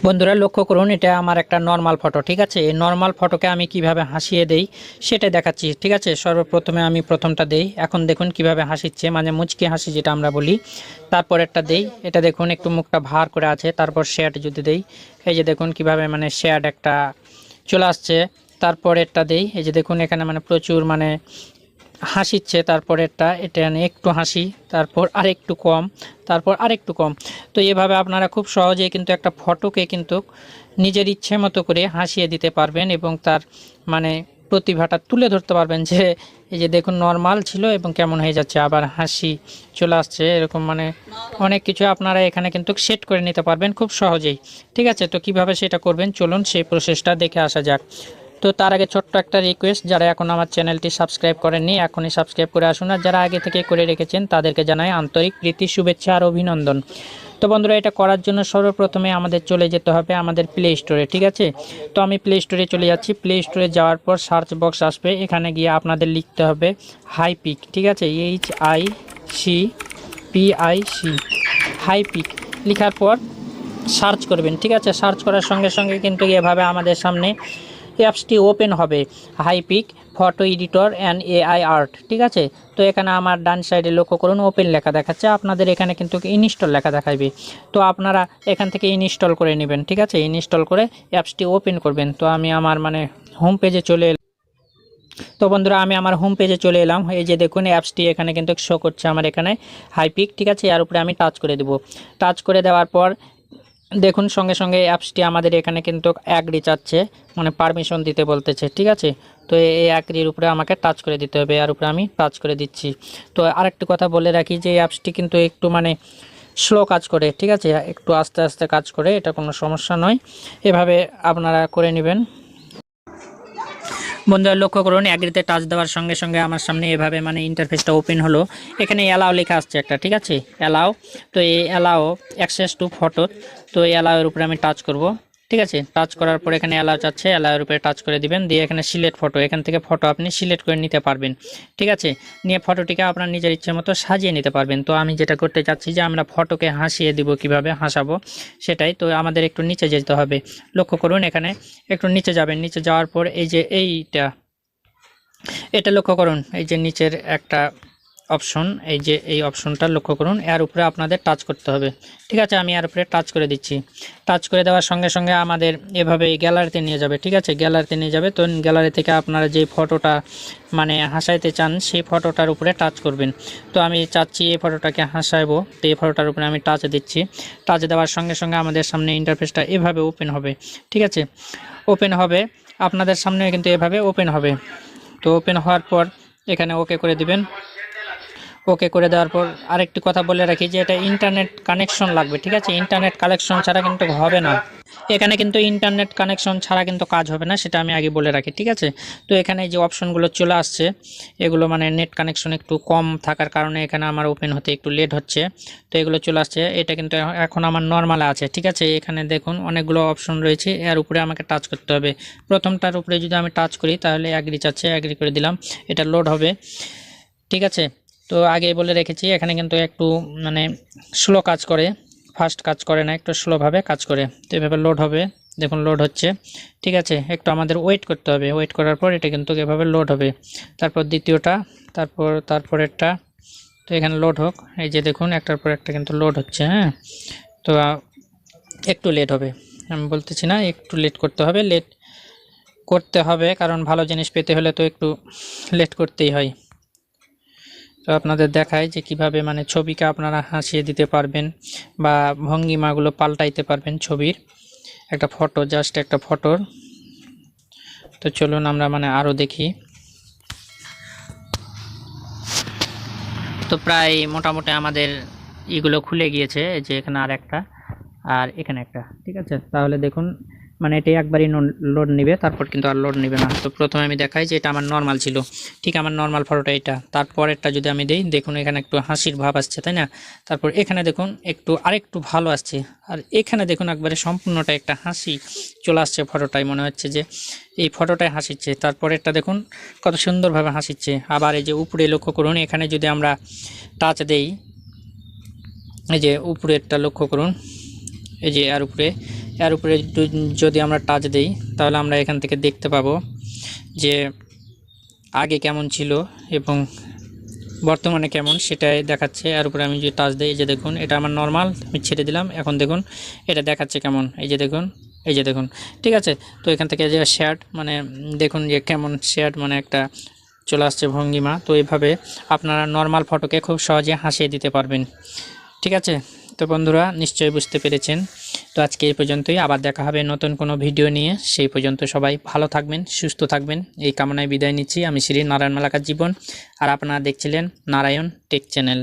বন্ধুরা লক্ষ্য করুন, এটা আমার একটা নর্মাল ফটো। ঠিক আছে, এই নর্মাল ফটোকে আমি কিভাবে হাসিয়ে দেই সেটাই দেখাচ্ছি। ঠিক আছে, সর্বপ্রথমে আমি প্রথমটা দেই। এখন দেখুন কিভাবে হাসিচ্ছে, মানে মুচকি হাসি যেটা আমরা বলি। তারপর একটা দেই, এটা দেখুন একটু মুখটা ভার করে আছে। তারপর শেয়াড যদি দেই, এই যে দেখুন কিভাবে মানে শেয়াড একটা চলে আসছে। তারপর একটা দেই, এই যে দেখুন এখানে মানে প্রচুর মানে হাসিচ্ছে। তারপরেরটা এটা নিয়ে একটু হাসি, তারপর আরেকটু কম, তারপর আরেকটু কম। তো এভাবে আপনারা খুব সহজেই কিন্তু একটা ফটোকে কিন্তু নিজের ইচ্ছে মতো করে হাসিয়ে দিতে পারবেন এবং তার মানে প্রতিভাটা তুলে ধরতে পারবেন যে এই যে দেখুন নর্মাল ছিল এবং কেমন হয়ে যাচ্ছে, আবার হাসি চলে আসছে, এরকম মানে অনেক কিছু আপনারা এখানে কিন্তু সেট করে নিতে পারবেন খুব সহজেই। ঠিক আছে, তো কিভাবে সেটা করবেন চলুন সেই প্রসেসটা দেখে আসা যাক। তো তার আগে ছোট্ট একটা রিকোয়েস্ট, যারা এখন আমার চ্যানেলটি সাবস্ক্রাইব করেননি এখনই সাবস্ক্রাইব করে আসুন, আর যারা আগে থেকে করে রেখেছেন তাদেরকে জানাই আন্তরিক প্রীতি, শুভেচ্ছা আর অভিনন্দন। তো বন্ধুরা, এটা করার জন্য সর্বপ্রথমে আমাদের চলে যেতে হবে আমাদের প্লে স্টোরে। ঠিক আছে, তো আমি প্লে স্টোরে চলে যাচ্ছি। প্লে স্টোরে যাওয়ার পর সার্চ বক্স আসবে, এখানে গিয়ে আপনাদের লিখতে হবে হাইপিক। ঠিক আছে, HICPIC, হাইপিক লিখার পর সার্চ করবেন। ঠিক আছে, সার্চ করার সঙ্গে সঙ্গে কিন্তু এভাবে আমাদের সামনে অ্যাপসটি ওপেন হবে, Hypic photo editor and AI art. ঠিক আছে, তো এখানে আমার ডান সাইডে লক্ষ্য করুন ওপেন লেখা দেখাচ্ছে, আপনাদের এখানে কিন্তু ইনস্টল লেখা দেখাবে। তো আপনারা এখান থেকে ইনস্টল করে নেবেন। ঠিক আছে, ইনস্টল করে অ্যাপসটি ওপেন করবেন। তো আমি আমার মানে হোম পেজে চলে এলাম। তো বন্ধুরা, আমি আমার হোম পেজে চলে এলাম। এই যে দেখুন অ্যাপসটি এখানে কিন্তু শো করছে আমার এখানে হাইপিক। ঠিক আছে, এর উপরে আমি টাচ করে দেব। টাচ করে দেওয়ার পর দেখুন সঙ্গে সঙ্গে অ্যাপসটি আমাদের এখানে কিন্তু অ্যাগ্রি চাচ্ছে, মানে পারমিশন দিতে বলতেছে। ঠিক আছে, তো এই অ্যাগ্রির উপরে আমাকে টাচ করে দিতে হবে, এর উপরে আমি টাচ করে দিচ্ছি। তো আরেকটি কথা বলে রাখি যে এই অ্যাপসটি কিন্তু একটু মানে স্লো কাজ করে। ঠিক আছে, একটু আস্তে আস্তে কাজ করে, এটা কোনো সমস্যা নয়, এভাবে আপনারা করে নেবেন। বন্ধুরা লক্ষ্য করুন, অ্যাগ্রিতে টাচ দেওয়ার সঙ্গে সঙ্গে আমার সামনে এভাবে মানে ইন্টারফেসটা ওপেন হলো। এখানে অ্যালাও লেখা আসছে একটা। ঠিক আছে, অ্যালাও, তো এই অ্যালাও অ্যাক্সেস টু ফটো, তো এই অ্যালাওয়ের উপরে আমি টাচ করব। ঠিক আছে, টাচ করার পর এখানে অ্যালাও চাচ্ছে, অ্যালাওয়ের উপরে টাচ করে দিবেন, দিয়ে এখানে সিলেক্ট ফটো, এখান থেকে ফটো আপনি সিলেক্ট করে নিতে পারবেন। ঠিক আছে, নিয়ে ফটোটিকে আপনার নিজের ইচ্ছে মতো সাজিয়ে নিতে পারবেন। তো আমি যেটা করতে চাচ্ছি যে আমরা ফটোকে হাসিয়ে দিব, কিভাবে হাসাবো সেটাই। তো আমাদের একটু নিচে যেতে হবে, লক্ষ্য করুন এখানে একটু নিচে যাবেন। নিচে যাওয়ার পর এই যে এটা লক্ষ্য করুন, এই যে নিচের একটা অপশন, এই যে এই অপশনটা লক্ষ্য করুন, এর উপরে আপনাদের টাচ করতে হবে। ঠিক আছে, আমি এর উপরে টাচ করে দিচ্ছি। টাচ করে দেওয়ার সঙ্গে সঙ্গে আমাদের এভাবে গ্যালারিতে নিয়ে যাবে। ঠিক আছে, গ্যালারিতে নিয়ে যাবে। তো গ্যালারি থেকে আপনারা যে ফটোটা মানে হাসাইতে চান সেই ফটোটার উপরে টাচ করবেন। তো আমি চাচ্ছি এই ফটোটাকে হাসাইবো, তো এই ফটোটার উপরে আমি টাচ দিচ্ছি। টাচ দেওয়ার সঙ্গে সঙ্গে আমাদের সামনে ইন্টারফেসটা এভাবে ওপেন হবে। ঠিক আছে, ওপেন হবে, আপনাদের সামনে কিন্তু এভাবে ওপেন হবে। তো ওপেন হওয়ার পর এখানে ওকে করে দিবেন। ওকে করে দেওয়ার পর আরেকটি কথা বলে রাখি যে এটা ইন্টারনেট কানেকশন লাগবে। ঠিক আছে, ইন্টারনেট কানেকশন ছাড়া কিন্তু হবে না, এখানে কিন্তু ইন্টারনেট কানেকশন ছাড়া কিন্তু কাজ হবে না, সেটা আমি আগে বলে রাখি। ঠিক আছে, তো এখানে যে অপশনগুলো চলে আসছে এগুলো মানে নেট কানেকশন একটু কম থাকার কারণে এখানে আমার ওপেন হতে একটু লেট হচ্ছে। তো এগুলো চলে আসছে, এটা কিন্তু এখন আমার নর্মালে আছে। ঠিক আছে, এখানে দেখুন অনেকগুলো অপশন রয়েছে, এর উপরে আমাকে টাচ করতে হবে। প্রথমটার উপরে যদি আমি টাচ করি তাহলে অ্যাগ্রি চাচ্ছে, অ্যাগ্রি করে দিলাম, এটা লোড হবে। ঠিক আছে, তো আগে বলে রেখেছি এখানে কিন্তু একটু মানে স্লো কাজ করে, ফাস্ট কাজ করে না, একটু স্লোভাবে কাজ করে। তো এভাবে লোড হবে, দেখুন লোড হচ্ছে। ঠিক আছে, একটু আমাদের ওয়েট করতে হবে, ওয়েট করার পর এটা কিন্তু এভাবে লোড হবে। তারপর দ্বিতীয়টা, তারপরেরটা, তো এখানে লোড হোক। এই যে দেখুন একটার পর একটা কিন্তু লোড হচ্ছে। হ্যাঁ, তো একটু লেট হবে, আমি বলতেছি না, একটু লেট করতে হবে, লেট করতে হবে কারণ ভালো জিনিস পেতে হলে তো একটু লেট করতেই হয়। তো আপনাদের দেখায় যে কিভাবে মানে ছবিকে আপনারা হাসিয়ে দিতে পারবেন বা ভঙ্গিমাগুলো পাল্টাইতে পারবেন ছবির, একটা ফটো, জাস্ট একটা ফটোর। তো চলুন আমরা মানে আরও দেখি। তো প্রায় মোটামুটি আমাদের এগুলো খুলে গিয়েছে, যে এখানে আর একটা আর এখানে একটা। ঠিক আছে, তাহলে দেখুন মানে এটি একবারই লোড নেবে, তারপর কিন্তু আর লোড নেবে না। তো প্রথমে আমি দেখাই যে এটা আমার নর্মাল ছিল, ঠিক আমার নর্মাল ফটোটা এটা। তারপরেরটা যদি আমি দেই, দেখুন এখানে একটু হাসির ভাব আসছে, তাই না? তারপর এখানে দেখুন একটু আরেকটু ভালো আসছে, আর এখানে দেখুন একবারে সম্পূর্ণটা একটা হাসি চলে আসছে ফটোটাই, মনে হচ্ছে যে এই ফটোটাই হাসিচ্ছে। তারপরেরটা দেখুন কত সুন্দরভাবে হাসিচ্ছে। আবার এই যে উপরে লক্ষ্য করুন, এখানে যদি আমরা টাচ দেই, এই যে উপরেরটা লক্ষ্য করুন, এই যে আর উপরে এর উপরে যদি আমরা টাচ দিই তাহলে আমরা এখান থেকে দেখতে পাবো যে আগে কেমন ছিল এবং বর্তমানে কেমন সেটাই দেখাচ্ছে। এর উপরে আমি যদি টাচ দিই, এই যে দেখুন এটা আমার নর্মাল, আমি ছেড়ে দিলাম, এখন দেখুন এটা দেখাচ্ছে কেমন, এই যে দেখুন, এই যে দেখুন। ঠিক আছে, তো এখান থেকে যে শেয়ার মানে দেখুন যে কেমন শেয়ার মানে একটা চলে আসছে ভঙ্গিমা। তো এইভাবে আপনারা নর্মাল ফটোকে খুব সহজে হাসিয়ে দিতে পারবেন। ঠিক আছে, তো বন্ধুরা নিশ্চয়ই বুঝতে পেরেছেন। তো আজকে এই পর্যন্তই, আবার দেখা হবে নতুন কোনো ভিডিও নিয়ে। সেই পর্যন্ত সবাই ভালো থাকবেন, সুস্থ থাকবেন, এই কামনায় বিদায় নিচ্ছি। আমি শ্রী নারায়ণ মালাকার জীবন, আর আপনারা দেখছিলেন নারায়ণ টেক চ্যানেল।